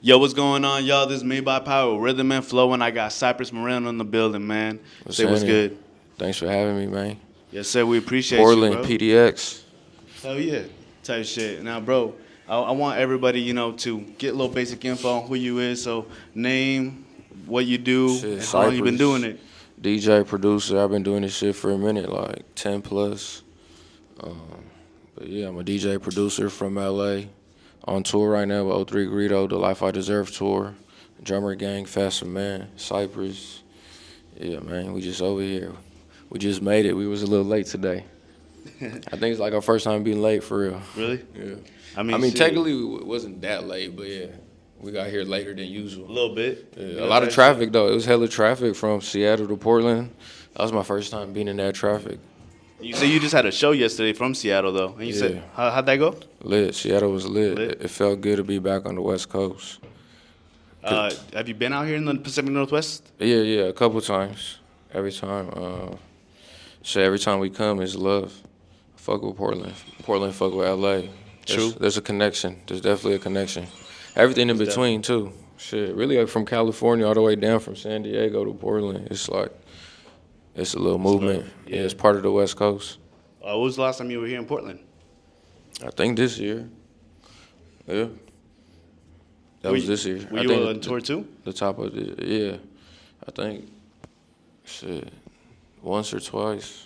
Yo, what's going on, y'all? This is Made by Power, Rhythm and Flow, and I got Cypress Moreno in the building, man. Say what's good. Thanks for having me, man. Yes, sir. We appreciate Portland, you, bro. PDX. Hell yeah. Type shit. Now, bro, I want everybody, to get a little basic info on who you is. So, name, what you do, Shit, and how long you been doing it. DJ, producer. I've been doing this shit for a minute, like 10 plus. But yeah, I'm a DJ producer from LA. On tour right now with 03 Greedo, the Life I Deserve tour. Drummer Gang, Faster Man, Cypress. Yeah, man, we just over here. We just made it. We was a little late today. I think it's like our first time being late for real. Really? Yeah. I mean, technically it wasn't that late, but yeah, we got here later than usual. A little bit. Yeah, a lot of traffic though. It was hella traffic from Seattle to Portland. That was my first time being in that traffic. You say you just had a show yesterday from Seattle, though. And you said, how'd that go? Lit. Seattle was lit. It felt good to be back on the West Coast. Have you been out here in the Pacific Northwest? Yeah, a couple times. Every time. Every time we come, it's love. Fuck with Portland. Portland fuck with LA. True. There's a connection. There's definitely a connection. Everything in between, too. Shit, really like from California all the way down from San Diego to Portland. It's like, it's a little movement. Yeah, it's part of the West Coast. What was the last time you were here in Portland? I think this year. Yeah. That was this year. Were you on tour too? The top of the, yeah. I think, once or twice.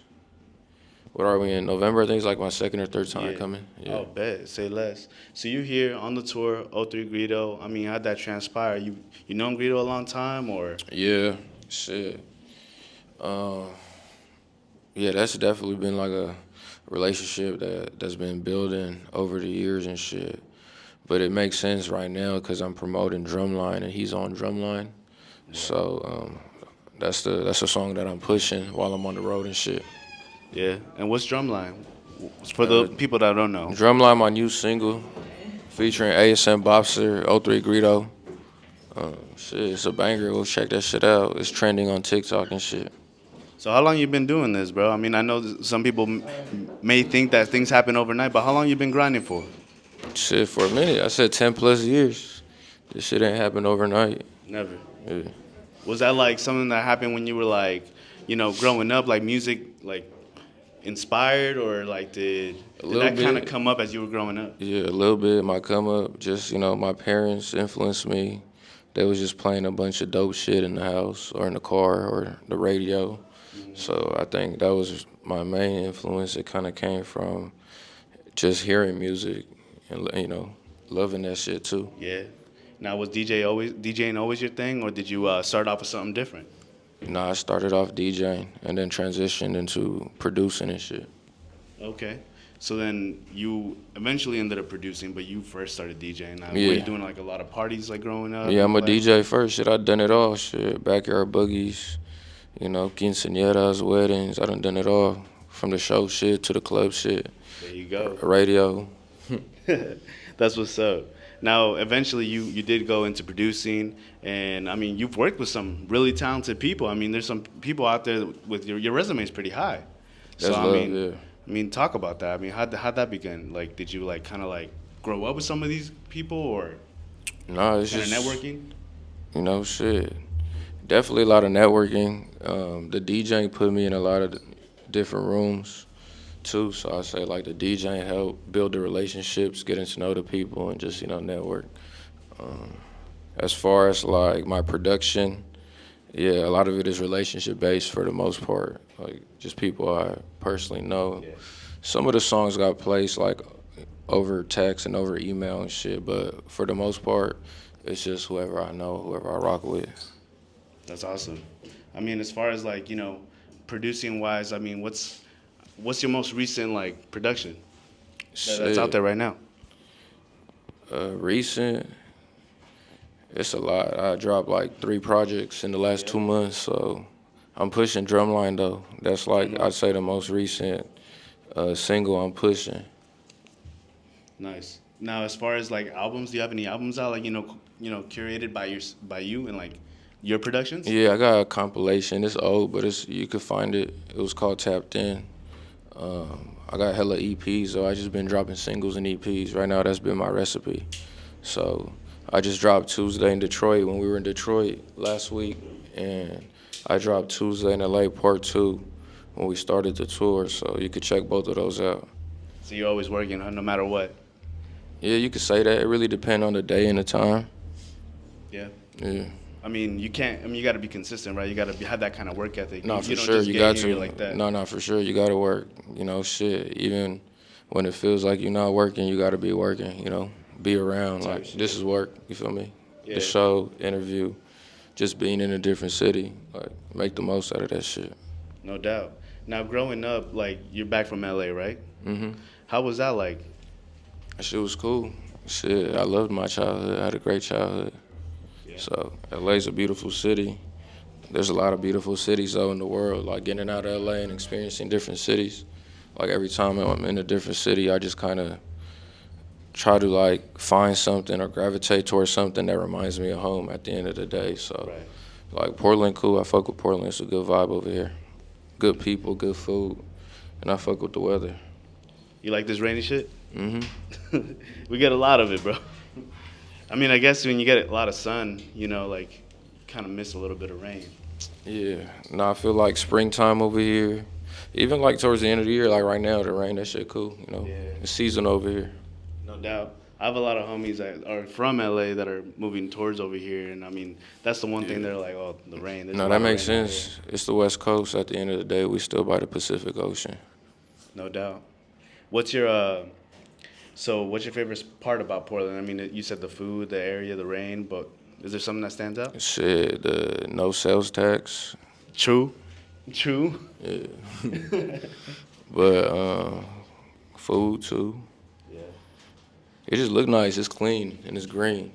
What are we in, November? I think it's like my second or third time coming. Yeah. Oh, bet. Say less. So you here on the tour, 03 Greedo. I mean, how'd that transpire? You known Greedo a long time, or? Yeah, shit. Yeah, that's definitely been like a relationship that's been building over the years and shit. But it makes sense right now because I'm promoting Drumline and he's on Drumline. Yeah. So that's the song that I'm pushing while I'm on the road and shit. Yeah, and what's Drumline? For the people that don't know. Drumline, my new single, featuring ASM Bobster, 03 Greedo. It's a banger. Go check that shit out. It's trending on TikTok and shit. So how long you been doing this, bro? I mean, I know some people may think that things happen overnight, but how long you been grinding for? Shit, for a minute. I said 10 plus years. This shit ain't happened overnight. Never. Yeah. Was that like something that happened when you were like, growing up, like music, like inspired, or like did that kind of come up as you were growing up? Yeah, a little bit might come up. Just, my parents influenced me. They was just playing a bunch of dope shit in the house or in the car or the radio. So I think that was my main influence. It kind of came from just hearing music and, loving that shit too. Yeah. Now, was DJing always your thing, or did you start off with something different? Nah, I started off DJing and then transitioned into producing and shit. Okay. So then you eventually ended up producing, but you first started DJing. Now, Yeah. were you doing like a lot of parties like growing up? Yeah, I'm a DJ first. Shit, I done it all. Shit, backyard boogies, quinceañeras, weddings. I done it all. From the show shit to the club shit. There you go. Radio. That's what's up. Now, eventually you did go into producing, and I mean, you've worked with some really talented people. I mean, there's some people out there with your resume is pretty high. That's so, love, yeah. I mean, talk about that. I mean, how'd that begin? Like, did you like kind of like grow up with some of these people, or nah, it's just networking? Shit. Definitely a lot of networking. The DJing put me in a lot of different rooms too. So I say like the DJing helped build the relationships, getting to know the people, and just network. As far as like my production, yeah, a lot of it is relationship based for the most part. Like just people I personally know. Yeah. Some of the songs got placed like over text and over email and shit, but for the most part, it's just whoever I know, whoever I rock with. That's awesome. I mean, as far as like, producing wise, I mean, what's your most recent like production that's out there right now? Recent, it's a lot. I dropped like 3 projects in the last 2 months, so I'm pushing Drumline though. That's like I'd say the most recent single I'm pushing. Nice. Now, as far as like albums, do you have any albums out like curated by you and like your productions? Yeah, I got a compilation. It's old, but you could find it. It was called Tapped In. I got hella EPs, so I just been dropping singles and EPs. Right now, that's been my recipe. So I just dropped Tuesday in Detroit when we were in Detroit last week, and I dropped Tuesday in LA Part 2 when we started the tour, so you could check both of those out. So you're always working, huh, no matter what. Yeah, you could say that. It really depends on the day and the time. Yeah. Yeah. I mean, you can't. I mean, you got to be consistent, right? You got to have that kind of work ethic. No, you for don't sure. just You get got here to. like that. No, for sure. You got to work. You know, shit. Even when it feels like you're not working, you got to be working, you know, be around. Type Like, shit. this is work. You feel me? Yeah. The show, interview, just being in a different city. Like, make the most out of that shit. No doubt. Now, growing up, like you're back from LA, right? Mm-hmm. How was that like? That shit was cool. Shit, I loved my childhood. I had a great childhood. Yeah. So, LA's a beautiful city. There's a lot of beautiful cities, though, in the world. Like, getting out of LA and experiencing different cities. Like, every time I'm in a different city, I just kind of try to, like, find something or gravitate towards something that reminds me of home at the end of the day. So, Right. like, Portland, cool. I fuck with Portland. It's a good vibe over here. Good people, good food. And I fuck with the weather. You like this rainy shit? Mm-hmm. We get a lot of it, bro. I mean, I guess when you get a lot of sun, you know, like, kind of miss a little bit of rain. Yeah. No, I feel like springtime over here. Even, like, towards the end of the year, like right now, the rain, that shit cool, you know. Yeah. The season over here. No doubt. I have a lot of homies that are from LA that are moving towards over here, and I mean, that's the one thing they're like, oh, the rain. There's a No, lot that of makes rain out sense. It's the West Coast. At the end of the day, we still by the Pacific Ocean. here. No doubt. What's your what's your favorite part about Portland? I mean, you said the food, the area, the rain, but is there something that stands out? Shit, the no sales tax. True. True. Yeah. But food too. Yeah. It just look nice. It's clean and it's green.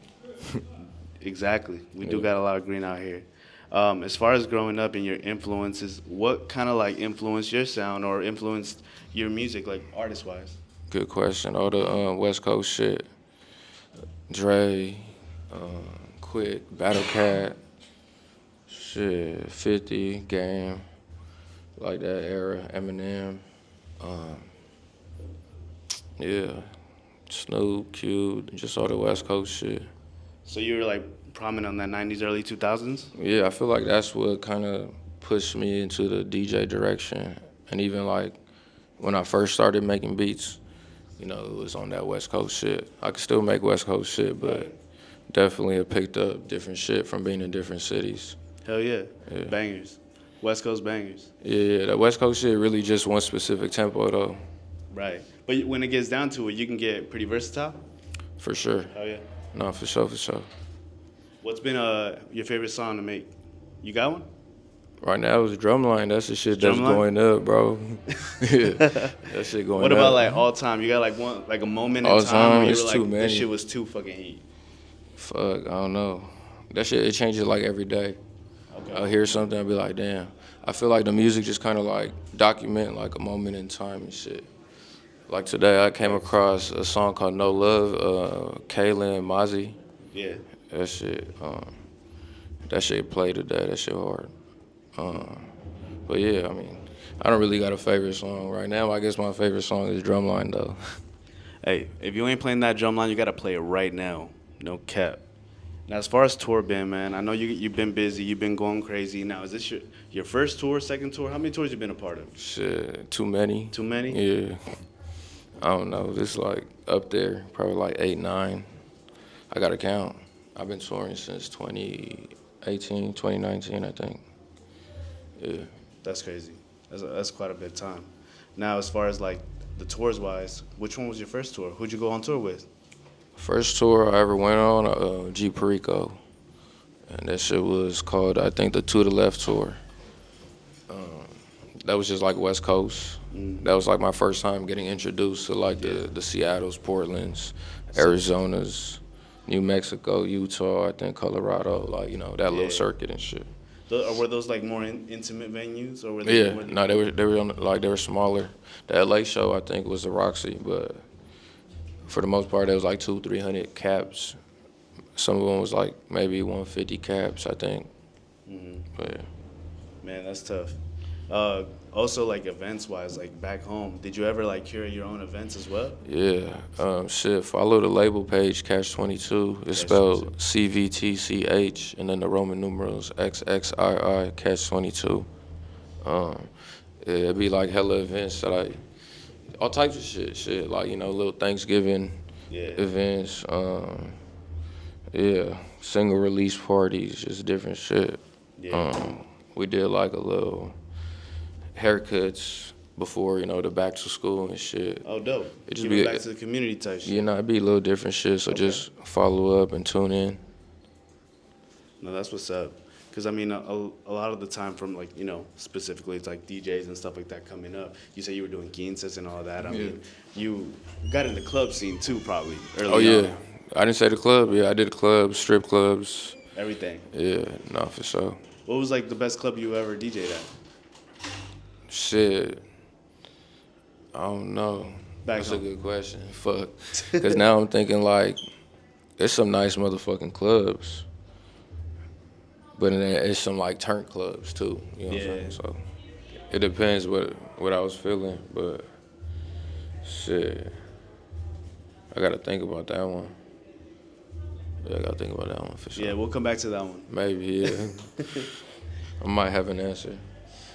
Exactly. We do Yeah. got a lot of green out here. As far as growing up and your influences, what kind of like influenced your sound or influenced your music, like artist wise? Good question. All the West Coast shit. Dre, Quick, Battle Cat, shit, 50, Game, like that era, Eminem, yeah, Snoop, Cube, just all the West Coast shit. So you were like prominent on that '90s, early 2000s. Yeah, I feel like that's what kind of pushed me into the DJ direction. And even like when I first started making beats, you know, it was on that West Coast shit. I could still make West Coast shit, but definitely have picked up different shit from being in different cities. Hell yeah. Yeah. Bangers, West Coast bangers. Yeah, that West Coast shit really just one specific tempo though, Right. But when it gets down to it, you can get pretty versatile. for sure. Hell yeah. No, for sure, for sure. What's been your favorite song to make? You got one? Right now it's Drumline. That's the shit that's Drumline? going up, bro. Yeah, that shit going up. What about like all time? You got like one, like a moment All in time time, where you it's were too like, many. this shit was too fucking heat. Fuck, I don't know. That shit, it changes like every day. Okay. I'll hear something and be like, damn. I feel like the music just kind of like document like a moment in time and shit. Like today I came across a song called No Love, Kayla and Mozzie. Yeah. That shit played today, that shit hard. But yeah, I mean, I don't really got a favorite song right now. I guess my favorite song is Drumline though. Hey, if you ain't playing that drumline, you gotta play it right now. No cap. Now, as far as tour been, man, I know you've been busy, you've been going crazy. Now, is this your first tour, second tour? How many tours you been a part of? Shit, too many. Too many? Yeah. I don't know. This like up there, probably like 8, 9. I gotta count. I've been touring since 2018, 2019, I think. Yeah. That's crazy. That's quite a bit of time. Now, as far as like the tours wise, which one was your first tour? Who'd you go on tour with? First tour I ever went on, G Perico. And that shit was called, I think, the To the Left tour. That was just like West Coast. That was like my first time getting introduced to like the Seattles, Portlands, Arizonas, New Mexico, Utah, I think Colorado, like, you know, that little circuit and shit. Or were those like more intimate venues, or were they? Yeah, no, they were on, like, they were smaller. The LA show I think was the Roxy, but for the most part it was like 200-300 caps. Some of them was like maybe 150 caps, I think. But yeah. Man, that's tough. Also, like events wise, like back home, did you ever like curate your own events as well? Yeah. Shit. Follow the label page, Catch 22. It's Catch spelled CVTCH, and then the Roman numerals XXII, Catch 22. Um, yeah, it'd be like hella events that all types of shit like little Thanksgiving Yeah. events. Yeah, single release parties, just different shit. Yeah. We did like a little haircuts before, the back to school and shit. Oh, dope. It just Giving be, back to the community type shit. it'd be a little different shit. So Okay. just follow up and tune in. No, that's what's up. Because, I mean, a lot of the time from, like, specifically it's like DJs and stuff like that coming up. You say you were doing quinces and all that. I mean, you got in the club scene too, probably, early Oh, yeah. on. I didn't say the club. Yeah, I did clubs, strip clubs. Everything. Yeah, no, for sure. What was, like, the best club you ever DJ'd at? Shit. I don't know. Back That's home. a good question. Fuck. Because now I'm thinking, like, there's some nice motherfucking clubs. But then it's some, like, turnt clubs, too. You know what I'm saying? So it depends what I was feeling. But, shit. I got to think about that one. Yeah, I got to think about that one for sure. Yeah, we'll come back to that one. Maybe, yeah. I might have an answer.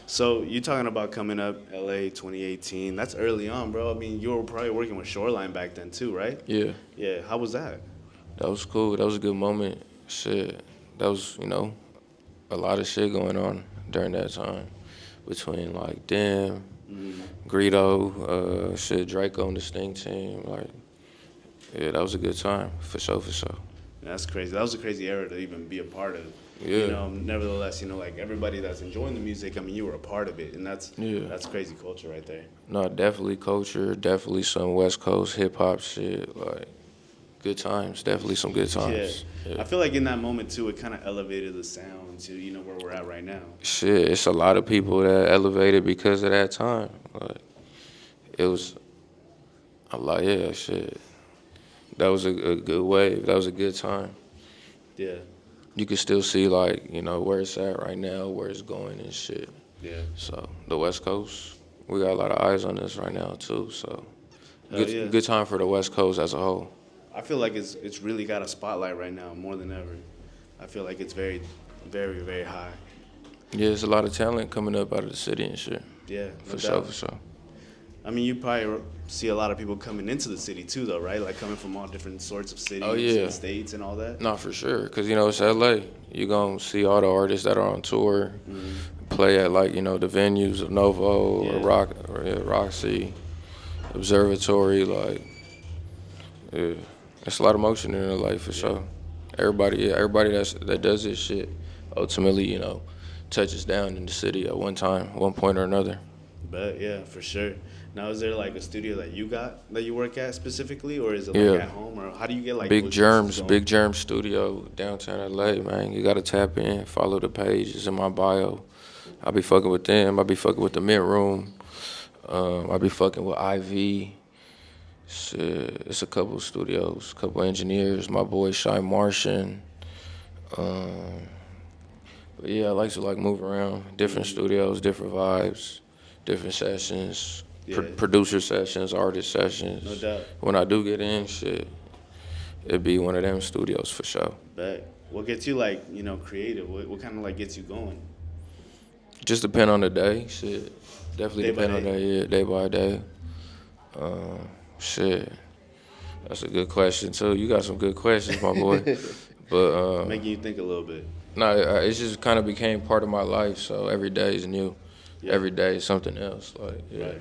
So you talking about coming up LA 2018. That's early on, bro. I mean, you were probably working with Shoreline back then too, right? Yeah. Yeah, how was that? That was cool. That was a good moment. Shit. That was, a lot of shit going on during that time. Between, like, them, Greedo, Draco and the Sting team. Like, yeah, that was a good time. For sure, for sure. That's crazy. That was a crazy era to even be a part of. Yeah. Nevertheless, like everybody that's enjoying the music, I mean, you were a part of it, and that's crazy culture right there. No, definitely culture, definitely some West Coast hip-hop shit. Like, good times, definitely some good times. Yeah. I feel like in that moment, too, it kind of elevated the sound to, where we're at right now. Shit, it's a lot of people that elevated because of that time. Like, it was a lot, yeah, shit. That was a good wave. That was a good time. Yeah. You can still see, like, where it's at right now, where it's going and shit. Yeah. So, the West Coast, we got a lot of eyes on this right now, too. So, Yeah. good time for the West Coast as a whole. I feel like it's really got a spotlight right now more than ever. I feel like it's very, very, very high. Yeah, there's a lot of talent coming up out of the city and shit. Yeah, For sure, for sure. I mean, you probably see a lot of people coming into the city too, though, right? Like coming from all different sorts of cities and states and all that. No, for sure. Because, it's LA. You're going to see all the artists that are on tour play at, like, the venues of Novo or Roxy, Observatory. Like, yeah. It's a lot of motion in LA for sure. Everybody that does this shit ultimately, touches down in the city at one time, one point or another. But yeah, for sure. Now, is there like a studio that you work at specifically, or is it like at home, or how do you get like Big Germ Studio, downtown LA, man. You gotta tap in, follow the page. It's in my bio. I be fucking with them. I be fucking with the Mint Room. I be fucking with IV. It's a couple studios, a couple engineers. My boy Shy Martian. But yeah, I like to move around, different studios, different vibes, different sessions, producer sessions, artist sessions. No doubt. When I do get in, shit, it'd be one of them studios for sure. But what gets you like, creative? What kind of like gets you going? Just depend on the day, shit. Definitely depend on the day, yeah, day by day. Shit, that's a good question too. You got some good questions, my boy. But making you think a little bit. No, it just kind of became part of my life. So every day is new. Yeah. Every day is something else. Like, yeah.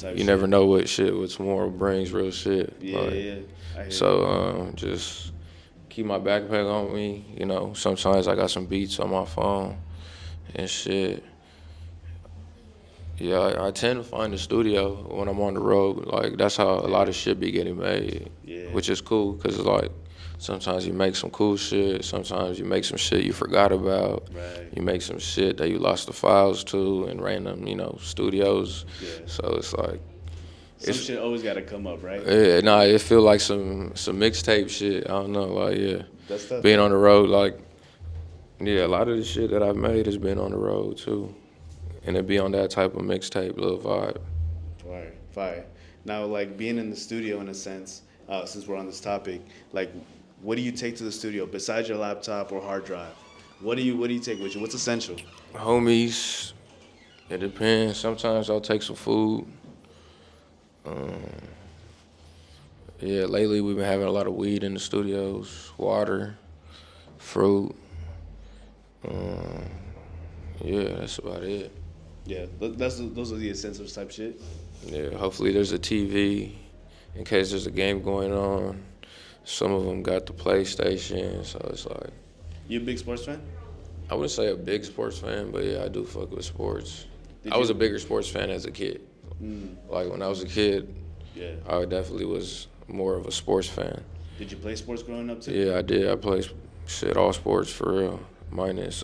Right. You never know what tomorrow brings. Real shit. Yeah, like, yeah. So just keep my backpack on me. Sometimes I got some beats on my phone and shit. Yeah, I tend to find the studio when I'm on the road. Like, that's how a lot of shit be getting made, which is cool because, like, sometimes you make some cool shit. Sometimes you make some shit you forgot about. Right. You make some shit that you lost the files to in random, studios. Yeah. So it's like... Some shit always got to come up, right? Yeah, nah, it feel like some mixtape shit. I don't know, like, yeah. That's tough. Being on the road, like, yeah, a lot of the shit that I've made has been on the road, too. and it be on that type of mixtape little vibe. Fire, fire. Now, like being in the studio in a sense, since we're on this topic, like, what do you take to the studio besides your laptop or hard drive? What do you take with you? What's essential? Homies, it depends. Sometimes I'll take some food. Yeah, lately we've been having a lot of weed in the studios, water, fruit. Um, yeah, that's about it. Yeah, those are the essentials type shit. Yeah, hopefully there's a TV in case there's a game going on. Some of them got the PlayStation, so it's like You a big sports fan? I wouldn't say a big sports fan, but yeah, I do fuck with sports. Did I was you- a bigger sports fan as a kid. Like when I was a kid, Yeah. I definitely was more of a sports fan. Did you play sports growing up too? Yeah, I did. I played shit all sports for real, minus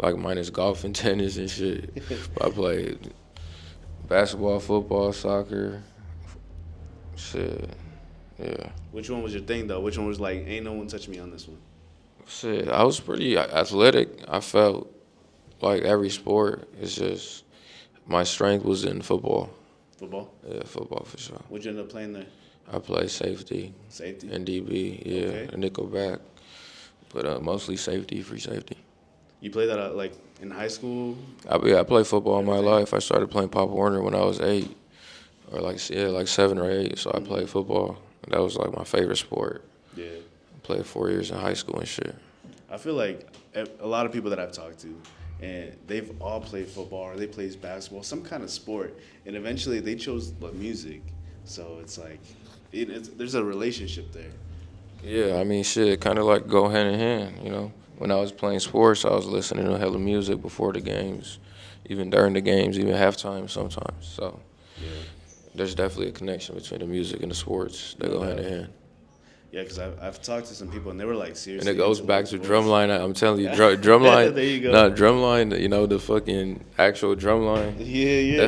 minus golf and tennis and shit. I played basketball, football, soccer. Shit, yeah. Which one was your thing though? Which one was like, ain't no one touching me on this one? Shit, I was pretty athletic. I felt like every sport. It's just my strength was in football. Football? Yeah, football for sure. What'd you end up playing there? I play safety Safety? and DB, yeah, Okay. and nickel back, but mostly safety, free safety. You played that like in high school? I played football all my life. I started playing Pop Warner when I was 8, or like 7 or 8. So I played football. That was like my favorite sport. Yeah. I played 4 years in high school and shit. I feel like a lot of people that I've talked to, and they've all played football or they played basketball, some kind of sport, and eventually they chose like, music. So it's like, there's a relationship there. Yeah, I mean, shit, kind of like go hand in hand, you know. When I was playing sports, I was listening to hella music before the games, even during the games, even halftime sometimes. So Yeah. there's definitely a connection between the music and the sports. They go hand in hand. Yeah, because I've talked to some people and they were like seriously. And it goes into back to sports. Drumline. I'm telling you, Drumline. There you go. Nah, Drumline. You know the fucking actual Drumline. Yeah.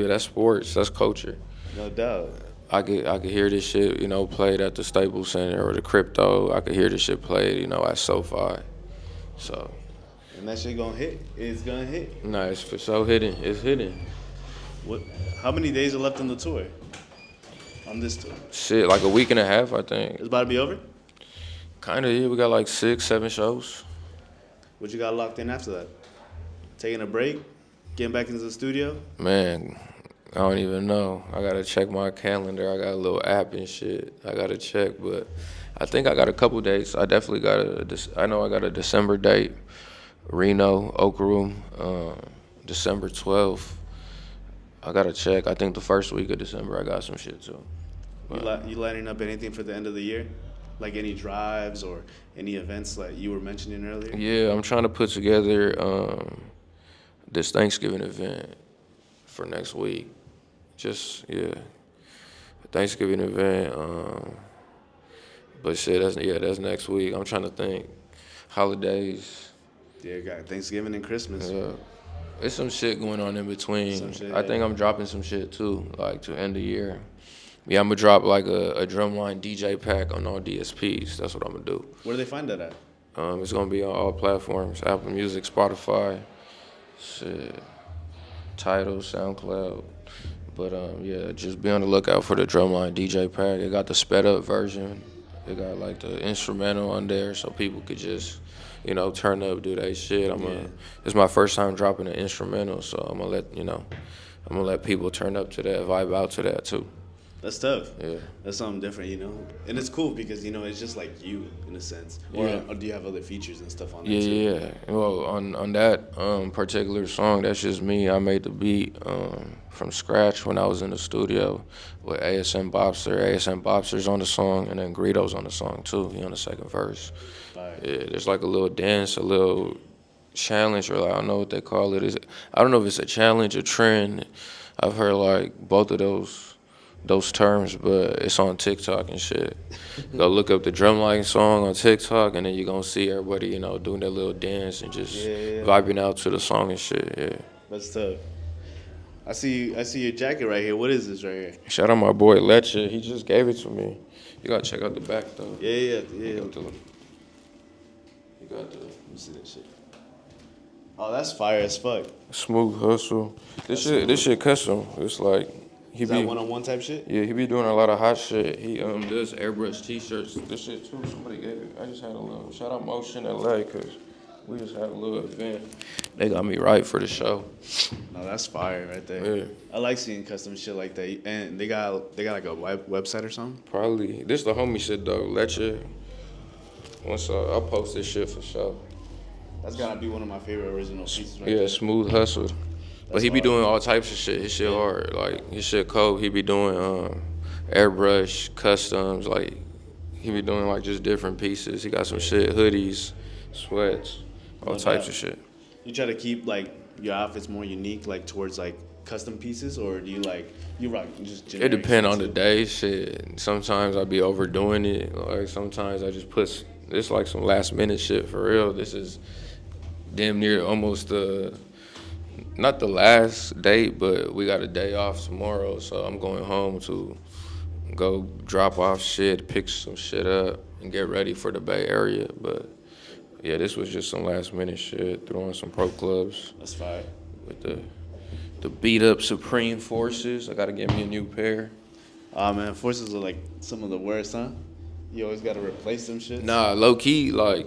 That's sports. That's culture. No doubt. I could hear this shit, you know, played at the Staples Center or the Crypto. I could hear this shit played, you know, at SoFi. So, And that shit gonna hit. It's gonna hit. nah, it's for so hidden. It's hidden. What? How many days are left on the tour? On this tour, Shit, like a week and a half, I think. it's about to be over. Kind of, yeah. We got like 6, 7 shows. What you got locked in after that? Taking a break, getting back into the studio. Man, I don't even know. I gotta check my calendar. I got a little app and shit. I gotta check, but I think I got a couple dates. I definitely I know I got a December date. Reno, Oak Room, December 12th. I gotta check. I think the first week of December I got some shit too. You lining up anything for the end of the year? Like any drives or any events like you were mentioning earlier? Yeah, I'm trying to put together this Thanksgiving event for next week. Just, yeah, Thanksgiving event. But shit, that's next week. I'm trying to think. Holidays. Yeah, got Thanksgiving and Christmas. Yeah. There's some shit going on in between. Some shit, I think I'm dropping some shit too, like to end the year. Yeah, I'm gonna drop like a Drumline DJ pack on all DSPs. That's what I'm gonna do. Where do they find that at? It's gonna be on all platforms: Apple Music, Spotify, shit, Tidal, SoundCloud. But yeah, just be on the lookout for the Drumline DJ pack. It got the sped up version. It got like the instrumental on there, so people could just, you know, turn up, do that shit. It's my first time dropping an instrumental, so I'm gonna let people turn up to that, vibe out to that too. That's tough. Yeah. That's something different, you know? And it's cool because, you know, it's just like you in a sense. Yeah. Or do you have other features and stuff on there Yeah, too? yeah. Well, on that particular song, that's just me. I made the beat from scratch when I was in the studio with ASM Bobster. ASM Bobster's on the song, and then Greedo's on the song too. He on the second verse. Fire. Yeah, there's like a little dance, a little challenge, or like, I don't know what they call it. I don't know if it's a challenge, a trend. I've heard like both of those terms, but it's on TikTok and shit. Go look up the Drumline song on TikTok, and then you're gonna see everybody, you know, doing their little dance and just vibing out to the song and shit. Yeah. That's tough. I see your jacket right here. What is this right here? Shout out my boy Leche. He just gave it to me. You gotta check out the back though. Yeah. You got the. Let me see that shit. Oh, that's fire as fuck. Smooth Hustle. This shit custom. It's like he Is be that one-on-one type shit? yeah, he be doing a lot of hot shit. He does airbrush t-shirts. This shit too. Somebody gave it. I just had a little shout out Motion LA because we just had a little event. They got me right for the show. No, that's fire right there. Yeah. I like seeing custom shit like that. And they got like a website or something? Probably this the homie shit though. Once I'll post this shit for sure. That's gotta be one of my favorite original pieces right Yeah, there. Smooth Hustle. But he be hard. doing all types of shit. His shit hard. Like his shit cold. He be doing airbrush, customs, like he be doing like just different pieces. He got some shit, hoodies, sweats, all types of shit. You try to keep like your outfits more unique, like towards like custom pieces, or do you like you rock just It generic depend shit on the too? day. Shit. Sometimes I be overdoing it. Like sometimes I just put this like some last minute shit for real. This is damn near almost not the last date, but we got a day off tomorrow, so I'm going home to go drop off shit, pick some shit up, and get ready for the Bay Area. But yeah, this was just some last minute shit. Throwing some pro clubs That's fire. with the beat up Supreme Forces. I gotta get me a new pair. Ah man, forces are like some of the worst, huh? You always gotta replace them shit. Nah, low key, like,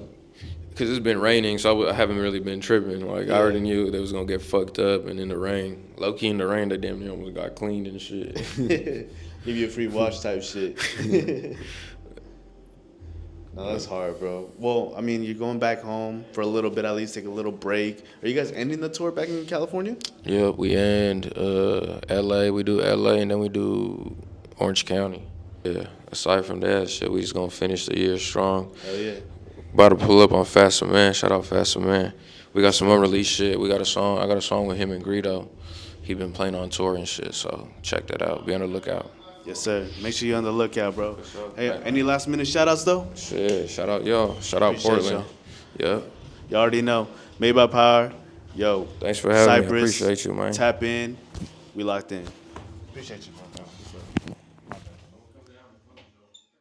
cause it's been raining, so I haven't really been tripping. Like, I already knew they was gonna get fucked up, and in the rain, low key in the rain, they damn near almost got cleaned and shit. Give you a free wash type shit. No, that's hard, bro. Well, I mean, you're going back home for a little bit, at least take a little break. Are you guys ending the tour back in California? Yeah, we end LA, we do LA, and then we do Orange County. Yeah, aside from that shit, we just gonna finish the year strong. Hell yeah. About to pull up on Faster Man. Shout out Faster Man. We got some unreleased shit. We got a song. I got a song with him and Greedo. He been playing on tour and shit, so check that out. Be on the lookout. Yes, sir. Make sure you're on the lookout, bro. sure. Hey, any last minute shout outs though? Shit, shout out y'all. Shout out Appreciate Portland. Yep. You already know. Made by Power. Yo. Thanks for having me. I Cypress. appreciate you, man. Tap in. We locked in. Appreciate you, bro.